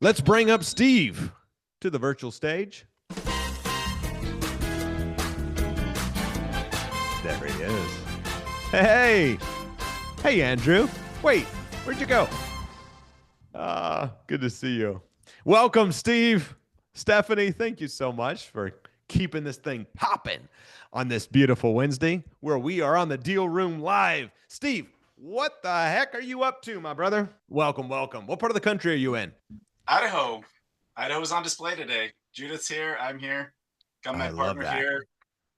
Let's bring up Steve to the virtual stage. There he is. Hey, hey, Andrew. Wait, where'd you go? Good to see you. Welcome, Steve. Stephanie, thank you so much for keeping this thing popping on this beautiful Wednesday where we are on the Deal Room Live. Steve, what the heck are you up to, my brother? Welcome, welcome. What part of the country are you in? Idaho. Idaho's on display today. Judith's here. I'm here. Got my I love partner that. here.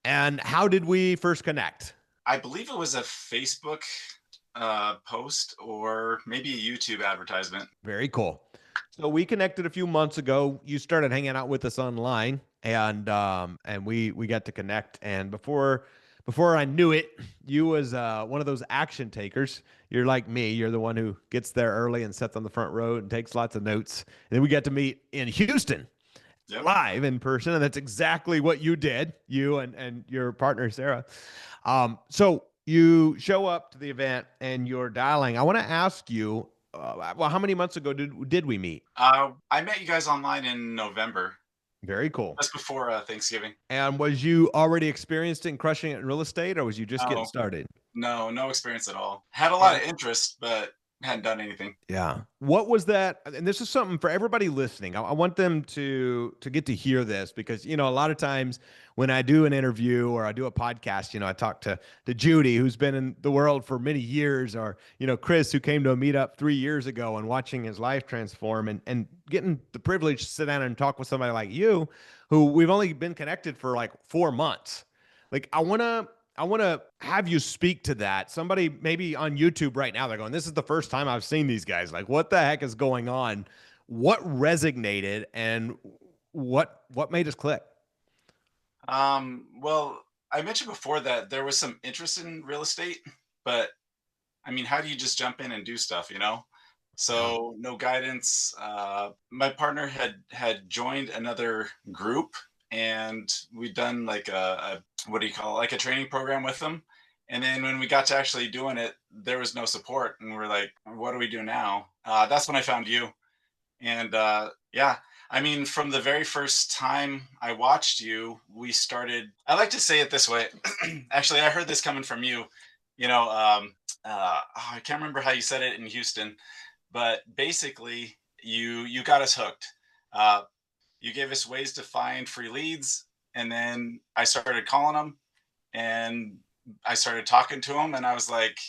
And how did we first connect? I believe it was a Facebook post or maybe a YouTube advertisement. Very cool. So we connected a few months ago. You started hanging out with us online, and we got to connect. And before I knew it, you was one of those action takers. You're like me. You're the one who gets there early and sits on the front row and takes lots of notes. And then we got to meet in Houston Yep. live in person, and that's exactly what you did. You and your partner Sarah. So you show up to the event and you're dialing. I want to ask you, well, how many months ago did we meet? I met you guys online in November, Very cool. just before Thanksgiving. And was you already experienced in crushing it in real estate, or was you just getting No, started? no experience at all. Had a lot And of interest, but hadn't done anything. yeah, what was that? And this is something for everybody listening. I want them to get to hear this because a lot of times when I do an interview or I do a podcast, I talk to Judy, who's been in the world for many years, or Chris, who came to a meetup 3 years ago and watching his life transform, and getting the privilege to sit down and talk with somebody like you, who we've only been connected for like 4 months. Like I want to have you speak to that. Somebody maybe on YouTube right now, they're going, this is the first time I've seen these guys. Like, what the heck is going on? What resonated and what made us click? Well, I mentioned before that there was some interest in real estate, but I mean, how do you just jump in and do stuff? Yeah. So no guidance. My partner had joined another group, and we'd done like a what do you call it, like a training program with them. And then when we got to actually doing it, there was no support, and we're like, "What do we do now?" That's when I found you, and yeah. I mean, from the very first time I watched you, we started. I like to say it this way. Actually, I heard this coming from you. You know, I can't remember how you said it in Houston, but basically, you got us hooked. Uh, you gave us ways to find free leads, and then I started calling them, and I started talking to him, and I was like,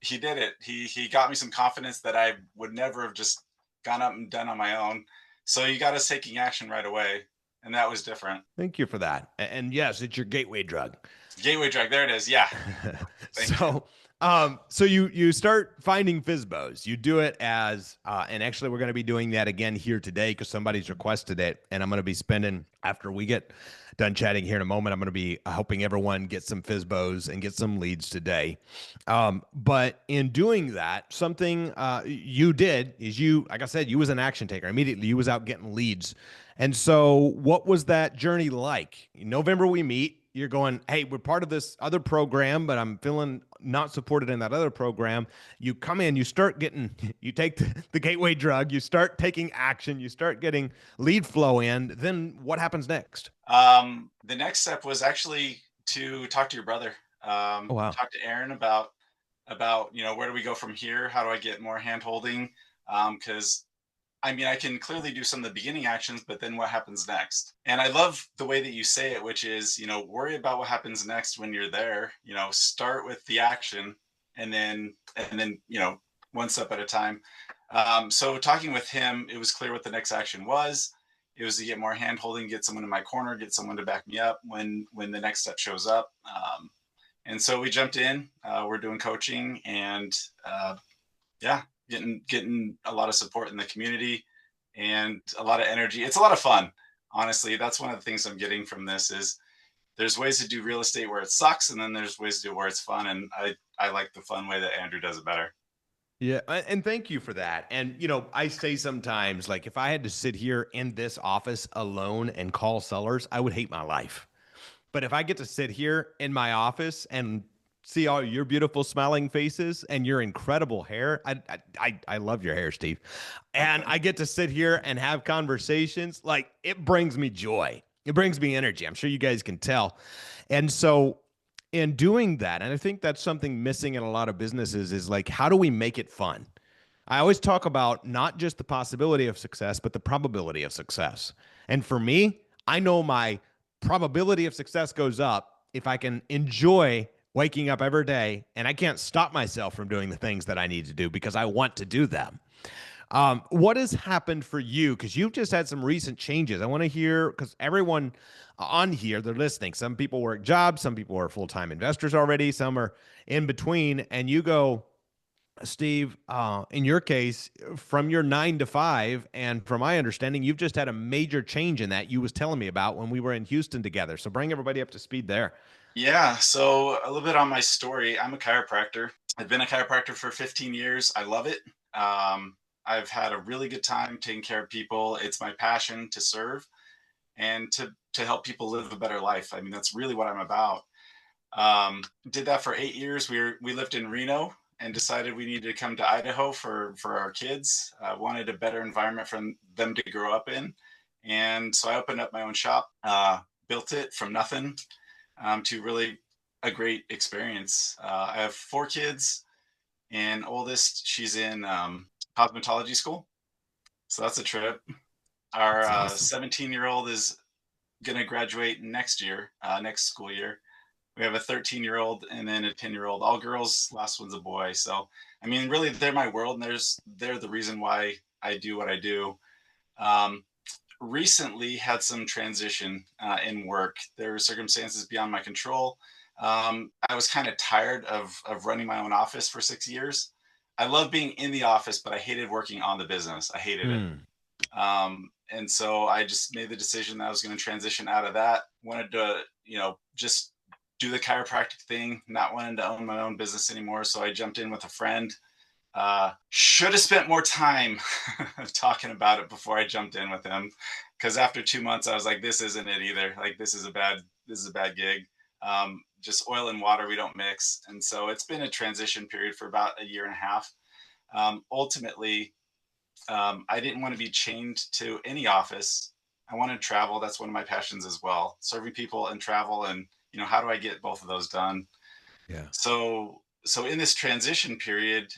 he did it. He got me some confidence that I would never have just gone up and done on my own. So you got us taking action right away, and that was different. Thank you for that. And yes, it's your gateway drug. Gateway drug, there it is. Yeah, thank you. So you start finding FISBOs. You do it as, and actually we're going to be doing that again here today because somebody's requested it, and I'm going to be spending after we get done chatting here in a moment. I'm going to be helping everyone get some FISBOs and get some leads today. But in doing that, something you did is like I said, you was an action taker. Immediately, you was out getting leads. And so, what was that journey like? In November, we meet. You're going, hey, we're part of this other program, but I'm feeling not supported in that other program. You come in, you start getting, you take the gateway drug, you start taking action, you start getting lead flow in. Then what happens next? The next step was actually to talk to your brother. Oh, wow. Talk to Aaron about where do we go from here? How do I get more hand holding? Because I mean, I can clearly do some of the beginning actions, but then what happens next? And I love the way that you say it, which is, worry about what happens next when you're there. Start with the action, and then one step at a time. So talking with him, it was clear what the next action was. It was to get more hand holding, get someone in my corner, get someone to back me up when the next step shows up. And so we jumped in. We're doing coaching, and yeah, getting a lot of support in the community and a lot of energy. It's a lot of fun. Honestly, that's one of the things I'm getting from this is there's ways to do real estate where it sucks, and then there's ways to do it where it's fun. And I like the fun way that Andrew does it better. Yeah, and thank you for that. And I say sometimes, like, if I had to sit here in this office alone and call sellers, I would hate my life. But if I get to sit here in my office and see all your beautiful smiling faces and your incredible hair. I love your hair, Steve. Oh, And thank I you. get to sit here and have conversations. Like it brings me joy. It brings me energy. I'm sure you guys can tell. And so in doing that, and I think that's something missing in a lot of businesses is like, how do we make it fun? I always talk about not just the possibility of success, but the probability of success. And for me, I know my probability of success goes up if I can enjoy waking up every day and I can't stop myself from doing the things that I need to do because I want to do them. What has happened for you? Because you've just had some recent changes. I want to hear, because everyone on here, they're listening. Some people work jobs, some people are full time investors already, some are in between. And you go, Steve, in your case, from your 9 to 5, and from my understanding, you've just had a major change in that you was telling me about when we were in Houston together. So bring everybody up to speed there. Yeah, so a little bit on my story. I'm a chiropractor. I've been a chiropractor for 15 years. I love it. I've had a really good time taking care of people. It's my passion to serve and to help people live a better life. I mean, that's really what I'm about. Did that for 8 years. We lived in Reno and decided we needed to come to Idaho for our kids. Wanted a better environment for them to grow up in, and so I opened up my own shop. Built it from nothing to really a great experience. I have 4 kids, and oldest she's in cosmetology school, so that's a trip. Our That's awesome. 17-year-old is going to graduate next year, next school year. We have a 13-year-old and then a 10-year-old, all girls. Last one's a boy. So, I mean, really, they're my world, and they're the reason why I do what I do. Um, Recently, had some transition in work. There were circumstances beyond my control. I was kind of tired of running my own office for 6 years. I love being in the office, but I hated working on the business. I hated it. Hmm. And so I just made the decision that I was going to transition out of that. Wanted to, just do the chiropractic thing, not wanting to own my own business anymore. So I jumped in with a friend. Should have spent more time talking about it before I jumped in with him. Because after 2 months, I was like, this isn't it either. Like, this is a bad gig. Just oil and water, we don't mix. And so it's been a transition period for about a year and a half. Ultimately, I didn't want to be chained to any office. I wanted to travel. That's one of my passions as well. Serving people and travel, and how do I get both of those done? Yeah. So in this transition period,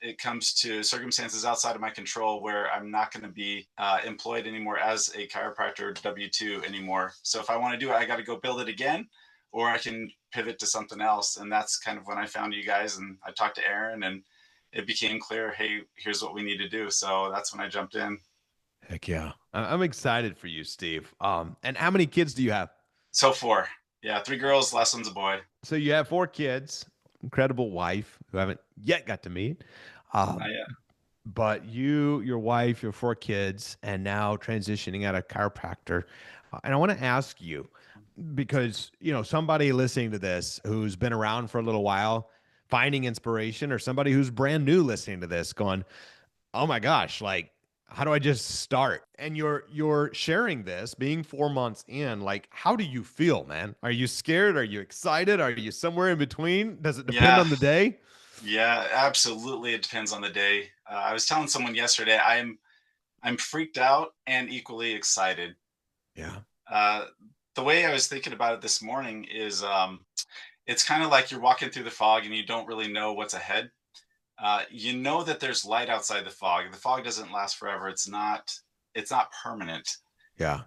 it comes to circumstances outside of my control where I'm not going to be employed anymore as a chiropractor W-2 anymore. So if I want to do it, I got to go build it again, or I can pivot to something else. And that's kind of when I found you guys, and I talked to Aaron, and it became clear, hey, here's what we need to do. So that's when I jumped in. Heck yeah. I'm excited for you, Steve. And how many kids do you have? So 4, yeah, 3 girls, last one's a boy. So you have 4 kids, incredible wife who I haven't yet got to meet. Not Um, yet. but you, your wife, your 4 kids, and now transitioning out of chiropractor. And I want to ask you, because somebody listening to this who's been around for a little while, finding inspiration, or somebody who's brand new listening to this, going, "Oh my gosh, like how do I just start?" And you're sharing this, being 4 months in. Like, how do you feel, man? Are you scared? Are you excited? Are you somewhere in between? Does it depend Yeah, on the day? yeah, absolutely. It depends on the day. I was telling someone yesterday, I'm freaked out and equally excited. Yeah. Uh, the way I was thinking about it this morning is, it's kind of like you're walking through the fog and you don't really know what's ahead. You know that there's light outside the fog. The fog doesn't last forever. It's not permanent. Yeah.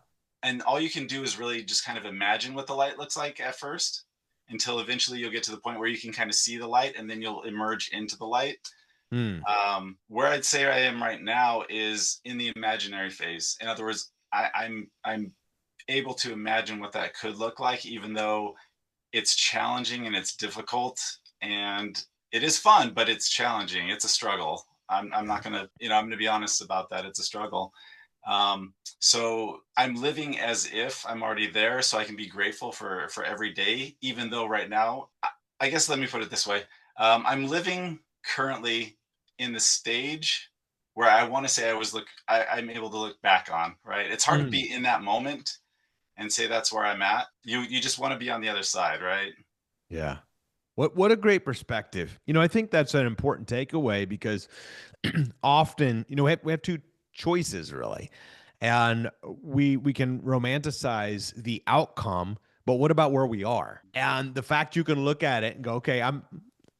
And all you can do is really just kind of imagine what the light looks like at first, until eventually you'll get to the point where you can kind of see the light, and then you'll emerge into the light. Hmm. Where I'd say I am right now is in the imaginary phase. In other words, I'm able to imagine what that could look like, even though it's challenging and it's difficult, and it is fun, but it's challenging. It's a struggle. I'm Yeah. not gonna, I'm gonna be honest about that. It's a struggle. So I'm living as if I'm already there, so I can be grateful for every day, even though right now, I guess let me put it this way: I'm living currently in the stage where I want to say I'm able to look back on. Right? It's hard to Hmm. be in that moment and say that's where I'm at. You just want to be on the other side, right? Yeah. What a great perspective. I think that's an important takeaway because often, we have two choices really. And we can romanticize the outcome, but what about where we are? And the fact you can look at it and go, okay, I'm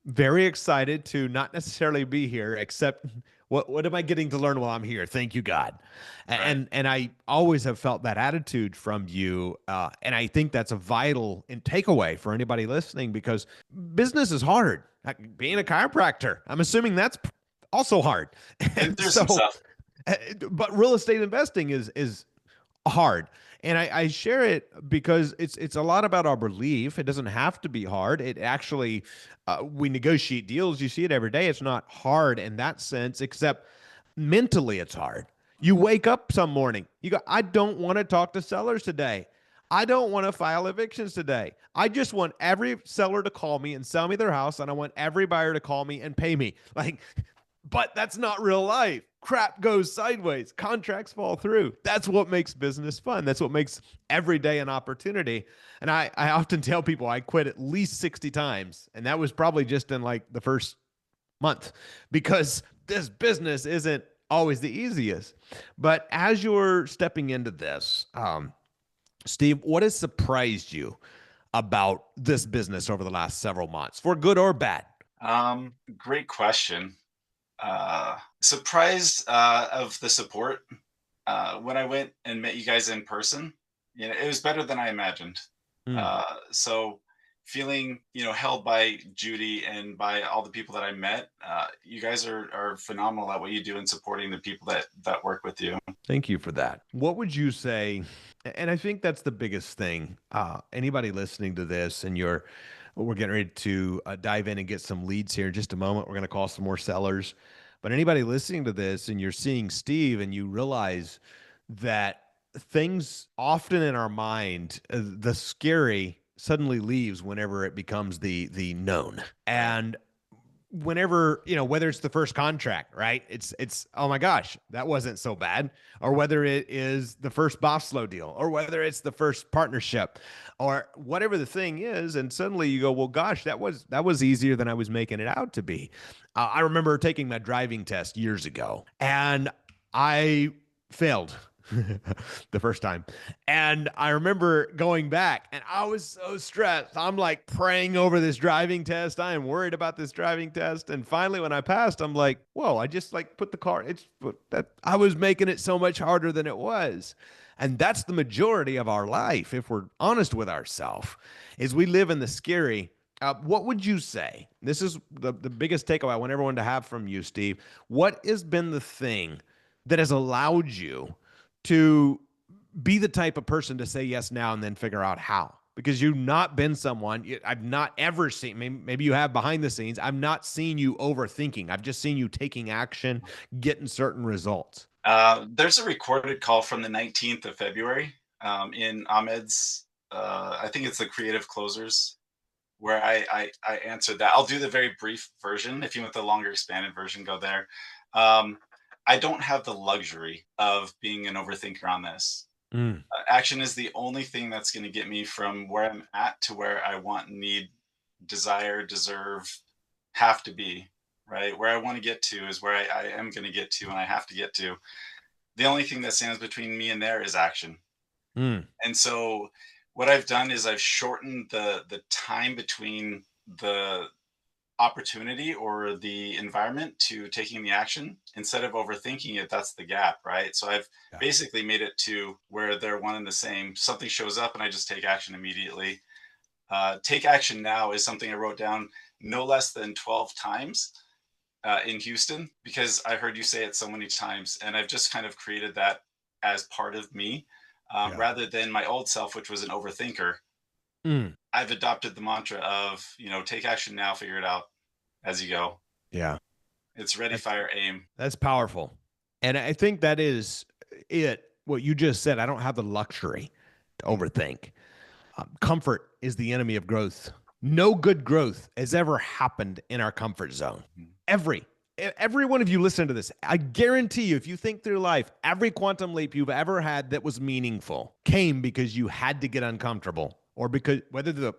very excited to not necessarily be here, except what am I getting to learn while I'm here? Thank you, God. Right. And I always have felt that attitude from you, and I think that's a vital takeaway for anybody listening because business is hard. Like being a chiropractor, I'm assuming that's also hard, And and there's some so, stuff. but real estate investing is hard. And I share it because it's a lot about our belief. It doesn't have to be hard. It actually, we negotiate deals. You see it every day. It's not hard in that sense, except mentally it's hard. You wake up some morning, you go, I don't want to talk to sellers today. I don't want to file evictions today. I just want every seller to call me and sell me their house, and I want every buyer to call me and pay me. Like, but that's not real life. Crap goes sideways. Contracts fall through. That's what makes business fun. That's what makes every day an opportunity. And I often tell people I quit at least 60 times. And that was probably just in like the first month because this business isn't always the easiest. But as you're stepping into this, Steve, what has surprised you about this business over the last several months, for good or bad? Great question. Surprised of the support when I went and met you guys in person. It was better than I imagined. Mm. So feeling held by Judy and by all the people that I met. You guys are phenomenal at what you do in supporting the people that work with you. Thank you for that. What would you say? And I think that's the biggest thing. Anybody listening to this, and we're getting ready to dive in and get some leads here in just a moment. We're going to call some more sellers. But anybody listening to this, and you're seeing Steve, and you realize that things often in our mind, the scary suddenly leaves whenever it becomes the known. Right. And whenever, whether it's the first contract, right? It's oh my gosh, that wasn't so bad. Or whether it is the first Bofslow deal, or whether it's the first partnership, or whatever the thing is, and suddenly you go, well, gosh, that was easier than I was making it out to be. I remember taking my driving test years ago, and I failed the first time. And I remember going back and I was so stressed. I'm like praying over this driving test. I am worried about this driving test. And finally, when I passed, I'm like, whoa, I just like put the car, it's that I was making it so much harder than it was. And that's the majority of our life, if we're honest with ourselves, is we live in the scary. What would you say? This is the biggest takeaway I want everyone to have from you, Steve. What has been the thing that has allowed you to be the type of person to say yes now and then figure out how? Because you've not been someone, I've not ever seen, maybe you have behind the scenes, I've not seen you overthinking. I've just seen you taking action, getting certain results. There's a recorded call from the 19th of February in Ahmed's, I think it's the Creative Closers, where I answered that. I'll do the very brief version. If you want the longer expanded version, go there. I don't have the luxury of being an overthinker on this. Mm. Action is the only thing that's going to get me from where I'm at to where I want, need, desire, deserve, have to be, right? Where I want to get to is where I am going to get to and I have to get to. The only thing that stands between me and there is action. Mm. And so what I've done is I've shortened the time between the opportunity or the environment to taking the action. Instead of overthinking it, that's the gap, right? So I've Yeah. basically made it to where they're one and the same. Something shows up and I just take action immediately. Take action now is something I wrote down no less than 12 times in Houston, because I heard you say it so many times, and I've just kind of created that as part of me, Yeah. rather than my old self, which was an overthinker. Mm. I've adopted the mantra of, take action now, figure it out as you go. Yeah. It's ready, That's, fire, aim. that's powerful. And I think that is it. What you just said, I don't have the luxury to overthink. Comfort is the enemy of growth. No good growth has ever happened in our comfort zone. Mhm. Every one of you listen to this. I guarantee you, if you think through life, every quantum leap you've ever had that was meaningful came because you had to get uncomfortable, or because whether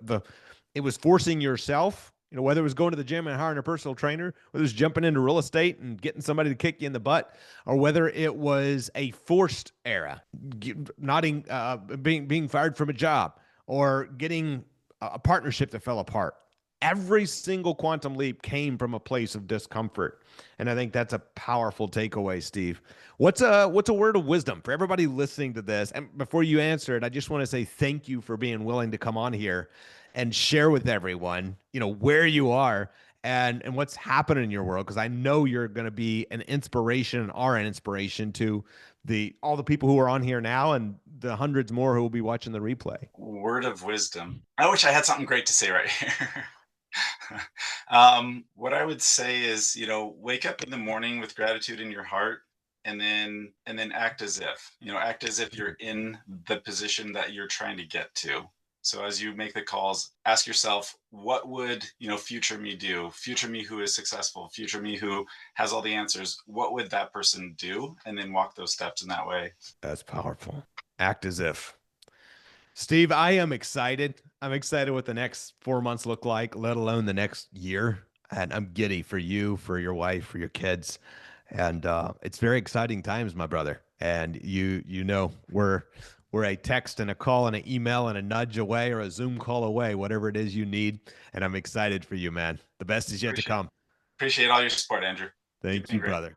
it was forcing yourself You know, whether it was going to the gym and hiring a personal trainer, whether it was jumping into real estate and getting somebody to kick you in the butt, or whether it was a forced era, being fired from a job, or getting a partnership that fell apart. Every single quantum leap came from a place of discomfort. And I think that's a powerful takeaway, Steve. What's a word of wisdom for everybody listening to this? And before you answer it, I just want to say thank you for being willing to come on here and share with everyone, you know, where you are and what's happening in your world, because I know you're going to be an inspiration and are an inspiration to the all the people who are on here now and the hundreds more who will be watching the replay. Word of wisdom. I wish I had something great to say right here. What I would say is, wake up in the morning with gratitude in your heart, and then act as if, act as if you're in the position that you're trying to get to. So as you make the calls, ask yourself, what would, future me do? Future me who is successful, future me who has all the answers. What would that person do? And then walk those steps in that way. That's powerful. Act as if. Steve, I am excited. I'm excited what the next 4 months look like, let alone the next year. And I'm giddy for you, for your wife, for your kids. And it's very exciting times, my brother. And we're a text and a call and an email and a nudge away or a Zoom call away, whatever it is you need. And I'm excited for you, man. The best is yet to Appreciate come. appreciate all your support, Andrew. You've Thank been you, great. brother.